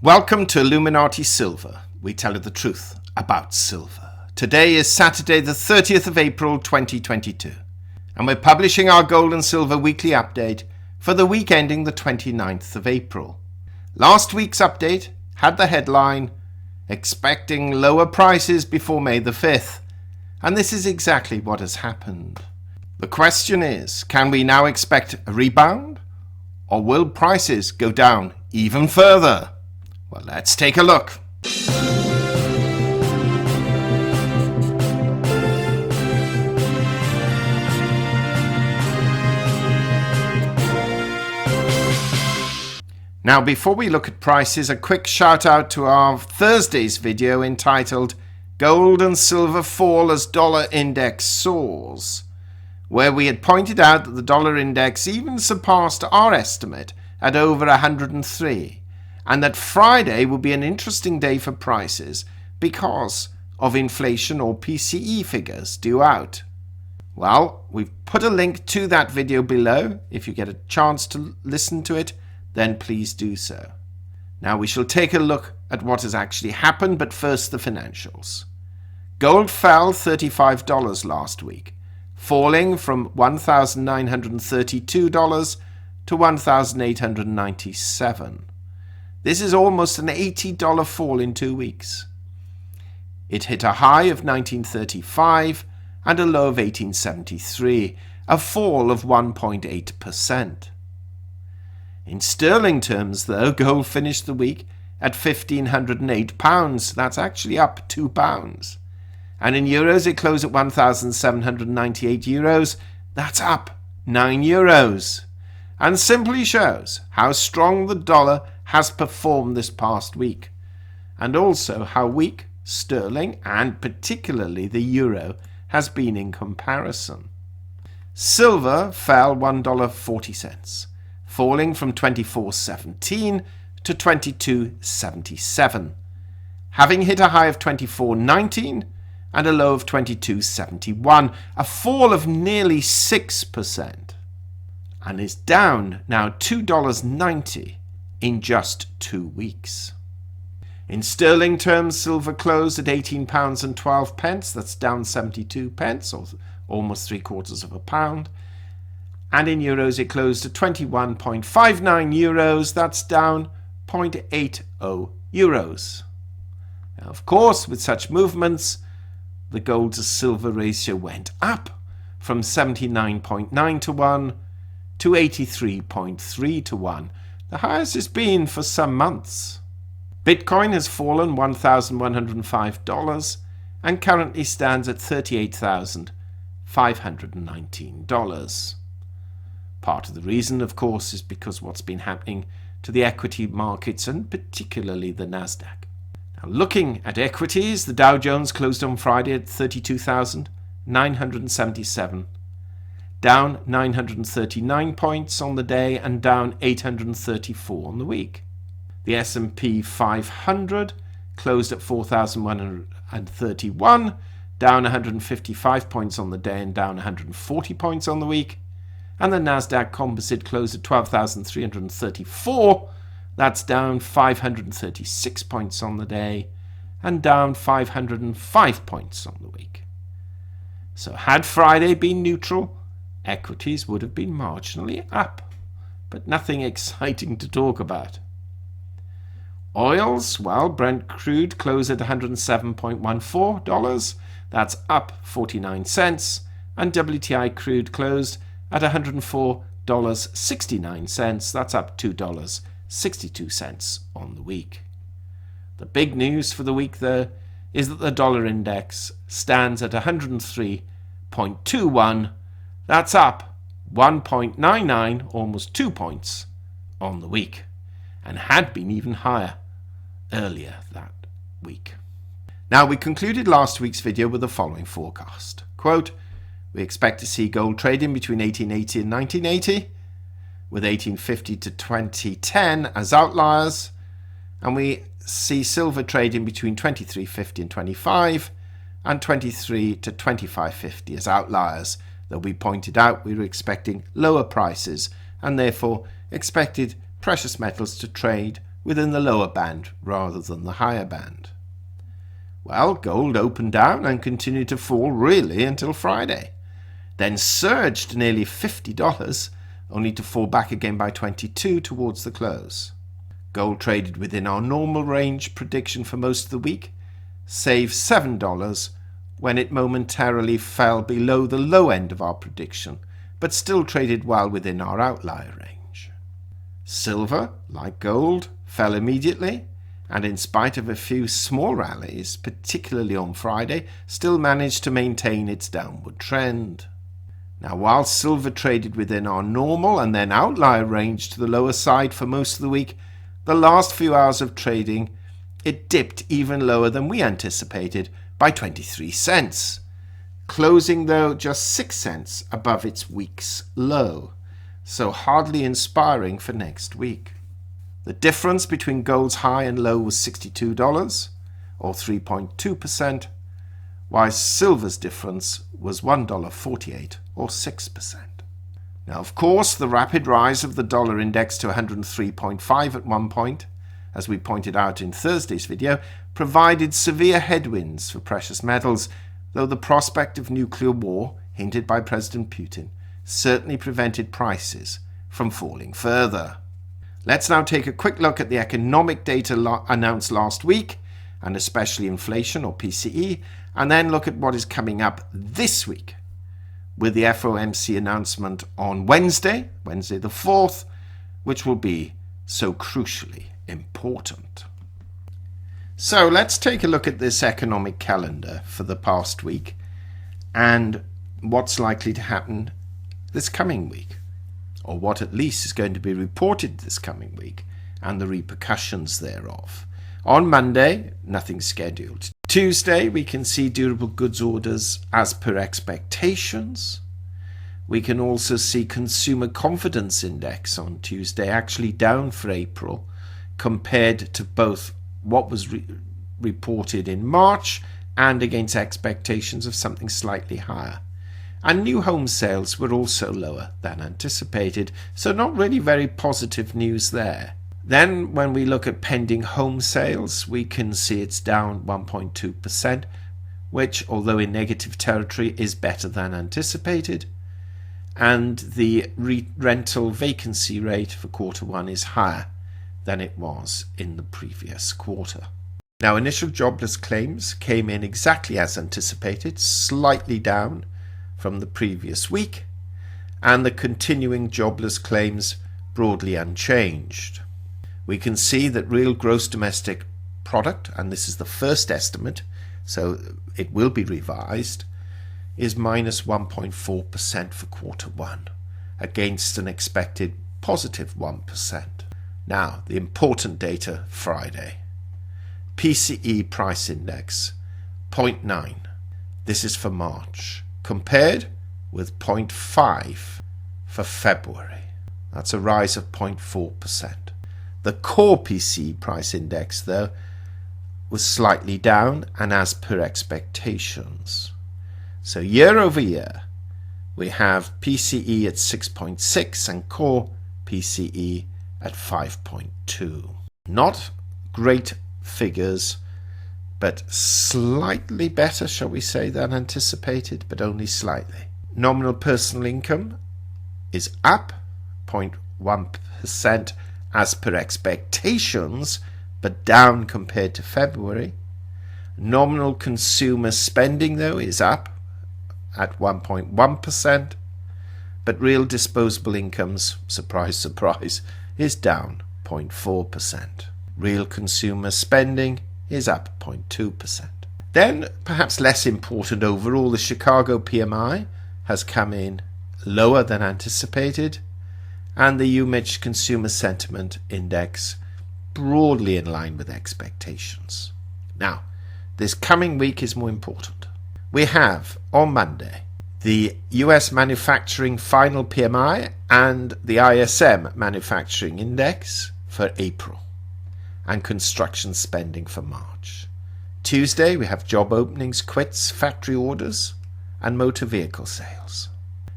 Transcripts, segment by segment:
Welcome to Illuminati Silver. We tell you the truth about silver. Today is Saturday the 30th of April 2022 and we're publishing our gold and silver weekly update for the week ending the 29th of April. Last week's update had the headline, Expecting Lower Prices Before May the 5th, and this is exactly what has happened. The question is, can we now expect a rebound, or will prices go down even further? Well, let's take a look. Now, before we look at prices, a quick shout out to our Thursday's video entitled Gold and Silver Fall as Dollar Index Soars, where we had pointed out that the dollar index even surpassed our estimate at over 103, and that Friday will be an interesting day for prices because of inflation or PCE figures due out. Well, we've put a link to that video below. If you get a chance to listen to it, then please do so. Now we shall take a look at what has actually happened, but first the financials. Gold fell $35 last week, falling from $1,932 to $1,897. This is almost an $80 fall in 2 weeks. It hit a high of 1935 and a low of 1873, a fall of 1.8%. In sterling terms, though, gold finished the week at £1,508. That's actually up £2. And in euros, it closed at 1,798 euros. That's up €9. And simply shows how strong the dollar has performed this past week, and also how weak sterling and particularly the euro has been in comparison. Silver fell $1.40, falling from $24.17 to $22.77, having hit a high of $24.19 and a low of $22.71, a fall of nearly 6%, and is down now $2.90 in just 2 weeks. In sterling terms, silver closed at £18.12, that's down 72 pence, or almost 3/4 of a pound. And in euros, it closed at 21.59 euros, that's down 0.80 euros. Now, of course, with such movements, the gold to silver ratio went up from 79.9 to 1 to 83.3 to 1, the highest it's been for some months. Bitcoin has fallen $1,105 and currently stands at $38,519. Part of the reason, of course, is because what's been happening to the equity markets and particularly the Nasdaq. Now, looking at equities, the Dow Jones closed on Friday at 32,977, down 939 points on the day and down 834 on the week. The S&P 500 closed at 4,131, down 155 points on the day and down 140 points on the week. And the Nasdaq Composite closed at 12,334, that's down 536 points on the day and down 505 points on the week. So had Friday been neutral, equities would have been marginally up, but nothing exciting to talk about. Oils, well, Brent crude closed at $107.14, that's up 49 cents, and WTI crude closed at $104.69, that's up $2.62 on the week. The big news for the week, though, is that the dollar index stands at 103.21, that's up 1.99, almost 2 points on the week, and had been even higher earlier that week. Now, we concluded last week's video with the following forecast. Quote, we expect to see gold trading between 1880 and 1980, with 1850 to 2010 as outliers, and we see silver trading between 2350 and 25, and 23 to 2550 as outliers, though we pointed out we were expecting lower prices and therefore expected precious metals to trade within the lower band rather than the higher band. Well, gold opened down and continued to fall really until Friday, then surged to nearly $50, only to fall back again by 22 towards the close. Gold traded within our normal range prediction for most of the week, save $7 when it momentarily fell below the low end of our prediction, but still traded well within our outlier range. Silver, like gold, fell immediately, and in spite of a few small rallies, particularly on Friday, still managed to maintain its downward trend. Now, while silver traded within our normal and then outlier range to the lower side for most of the week, the last few hours of trading, it dipped even lower than we anticipated by 23 cents, closing though just 6 cents above its week's low, so hardly inspiring for next week. The difference between gold's high and low was $62, or 3.2%, while silver's difference was $1.48, or 6%. Now, of course, the rapid rise of the dollar index to 103.5 at one point, as we pointed out in Thursday's video, provided severe headwinds for precious metals, though the prospect of nuclear war, hinted by President Putin, certainly prevented prices from falling further. Let's now take a quick look at the economic data announced last week, and especially inflation, or PCE, and then look at what is coming up this week, with the FOMC announcement on Wednesday the 4th, which will be so crucially important. So let's take a look at this economic calendar for the past week and what's likely to happen this coming week, or what at least is going to be reported this coming week, and the repercussions thereof. On Monday, nothing scheduled. Tuesday, we can see durable goods orders as per expectations. We can also see consumer confidence index on Tuesday actually down for April compared to both what was reported in March and against expectations of something slightly higher. And new home sales were also lower than anticipated, so not really very positive news there. Then when we look at pending home sales, we can see it's down 1.2%, which, although in negative territory, is better than anticipated. And the rental vacancy rate for quarter one is higher than it was in the previous quarter. Now, initial jobless claims came in exactly as anticipated, slightly down from the previous week, and the continuing jobless claims broadly unchanged. We can see that real gross domestic product, and this is the first estimate, so it will be revised, is minus 1.4% for quarter one, against an expected positive 1%. Now, the important data Friday. PCE price index, 0.9. This is for March, compared with 0.5 for February. That's a rise of 0.4%. The core PCE price index, though, was slightly down and as per expectations. So year over year, we have PCE at 6.6 and core PCE at 5.2. Not great figures, but slightly better, shall we say, than anticipated, but only slightly. Nominal personal income is up 0.1% as per expectations, but down compared to February. Nominal consumer spending, though, is up at 1.1%, but real disposable incomes, surprise, surprise, is down 0.4%. Real consumer spending is up 0.2%. Then, perhaps less important overall, the Chicago PMI has come in lower than anticipated, and the UMich Consumer Sentiment Index broadly in line with expectations. Now, this coming week is more important. We have, on Monday, the US Manufacturing Final PMI and the ISM Manufacturing Index for April, and construction spending for March. Tuesday, we have job openings, quits, factory orders, and motor vehicle sales.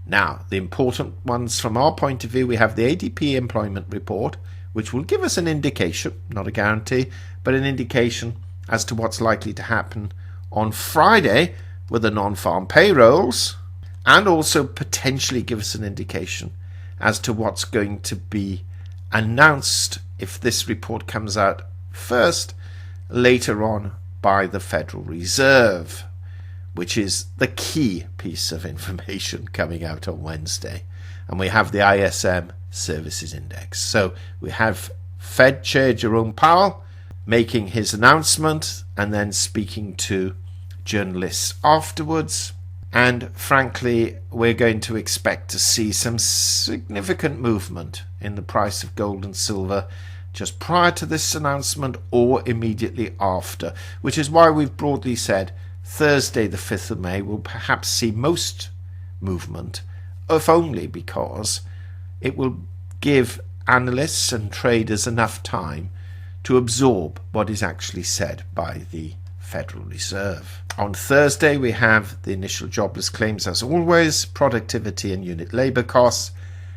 Now, the important ones from our point of view, we have the ADP employment report, which will give us an indication, not a guarantee, but an indication as to what's likely to happen on Friday with the non-farm payrolls, and also potentially give us an indication as to what's going to be announced, if this report comes out first, later on by the Federal Reserve, which is the key piece of information coming out on Wednesday. And we have the ISM Services Index. So we have Fed Chair Jerome Powell making his announcement and then speaking to journalists afterwards. And frankly, we're going to expect to see some significant movement in the price of gold and silver just prior to this announcement or immediately after, which is why we've broadly said Thursday the 5th of May will perhaps see most movement, if only because it will give analysts and traders enough time to absorb what is actually said by the Federal Reserve. On Thursday, we have the initial jobless claims as always, productivity and unit labour costs,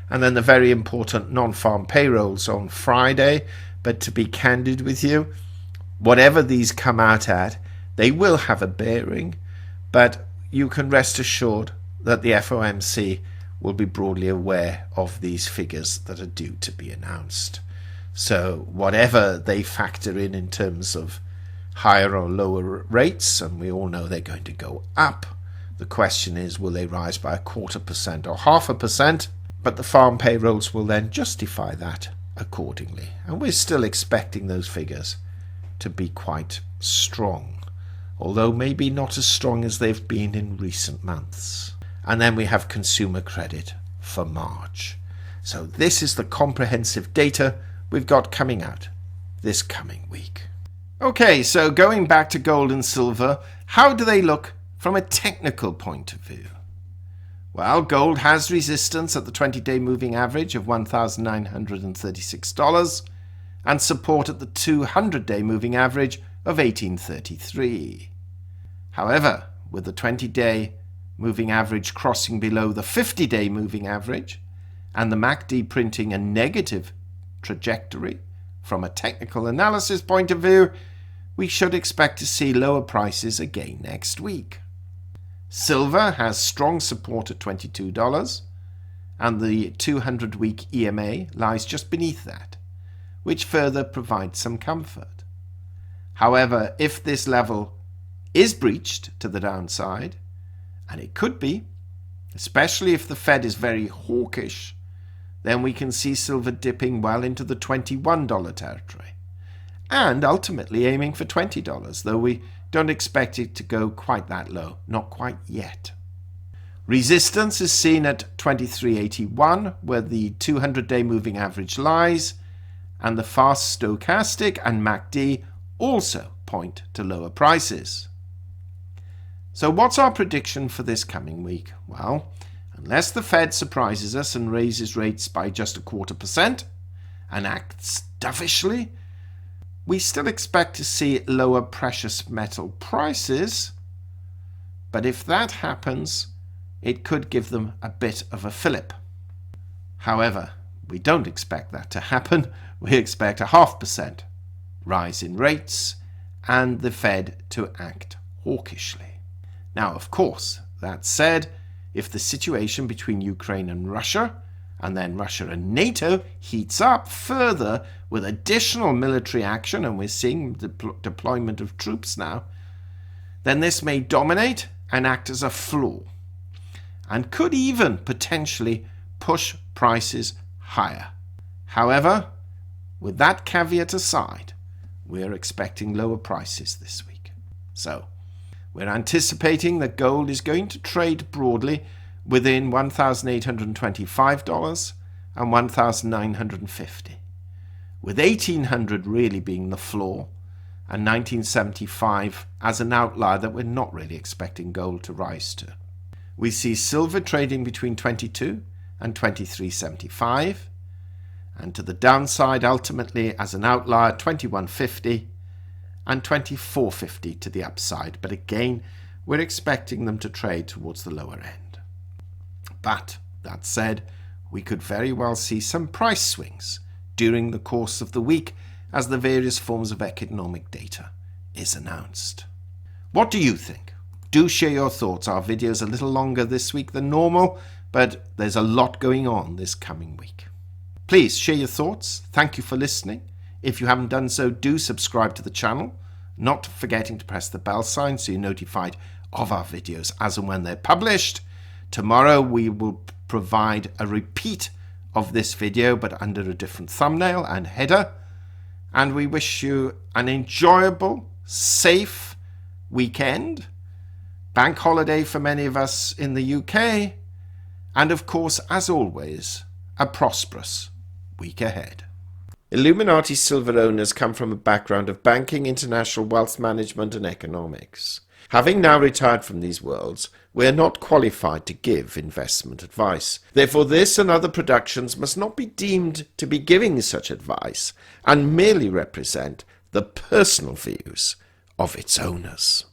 and then the very important non-farm payrolls on Friday. But to be candid with you, whatever these come out at, they will have a bearing, but you can rest assured that the FOMC will be broadly aware of these figures that are due to be announced. So whatever they factor in terms of higher or lower rates, and we all know they're going to go up, the question is, will they rise by 0.25% or 0.5%? But the farm payrolls will then justify that accordingly. And we're still expecting those figures to be quite strong, although maybe not as strong as they've been in recent months. And then we have consumer credit for March. So this is the comprehensive data we've got coming out this coming week. Okay, so going back to gold and silver, how do they look from a technical point of view? Well, gold has resistance at the 20-day moving average of $1,936 and support at the 200-day moving average of $1,833. However, with the 20-day moving average crossing below the 50-day moving average and the MACD printing a negative trajectory from a technical analysis point of view, we should expect to see lower prices again next week. Silver has strong support at $22, and the 200-week EMA lies just beneath that, which further provides some comfort. However, if this level is breached to the downside, and it could be, especially if the Fed is very hawkish, then we can see silver dipping well into the $21 territory, and ultimately aiming for $20, though we don't expect it to go quite that low, not quite yet. Resistance is seen at 23.81, where the 200-day moving average lies, and the fast stochastic and MACD also point to lower prices. So what's our prediction for this coming week? Well, unless the Fed surprises us and raises rates by just 0.25% and acts dovish, we still expect to see lower precious metal prices, but if that happens, it could give them a bit of a fillip. However, we don't expect that to happen. We expect a 0.5% rise in rates and the Fed to act hawkishly. Now, of course, that said, if the situation between Ukraine and Russia, and then Russia and NATO, heats up further with additional military action, and we're seeing the deployment of troops now, then this may dominate and act as a floor, and could even potentially push prices higher. However, with that caveat aside, we're expecting lower prices this week. So, we're anticipating that gold is going to trade broadly within $1,825 and $1,950, with $1,800 really being the floor and $1,975 as an outlier that we're not really expecting gold to rise to. We see silver trading between $22 and $23.75, and to the downside ultimately as an outlier $21.50 and $24.50 to the upside, but again we're expecting them to trade towards the lower end. But that said, we could very well see some price swings during the course of the week as the various forms of economic data is announced. What do you think? Do share your thoughts. Our video is a little longer this week than normal, but there's a lot going on this coming week. Please share your thoughts. Thank you for listening. If you haven't done so, do subscribe to the channel, not forgetting to press the bell sign so you're notified of our videos as and when they're published. Tomorrow we will provide a repeat of this video but under a different thumbnail and header, and we wish you an enjoyable, safe weekend, bank holiday for many of us in the UK, and of course, as always, a prosperous week ahead. Illuminati Silver owners come from a background of banking, international wealth management and economics. Having now retired from these worlds, we are not qualified to give investment advice. Therefore, this and other productions must not be deemed to be giving such advice and merely represent the personal views of its owners.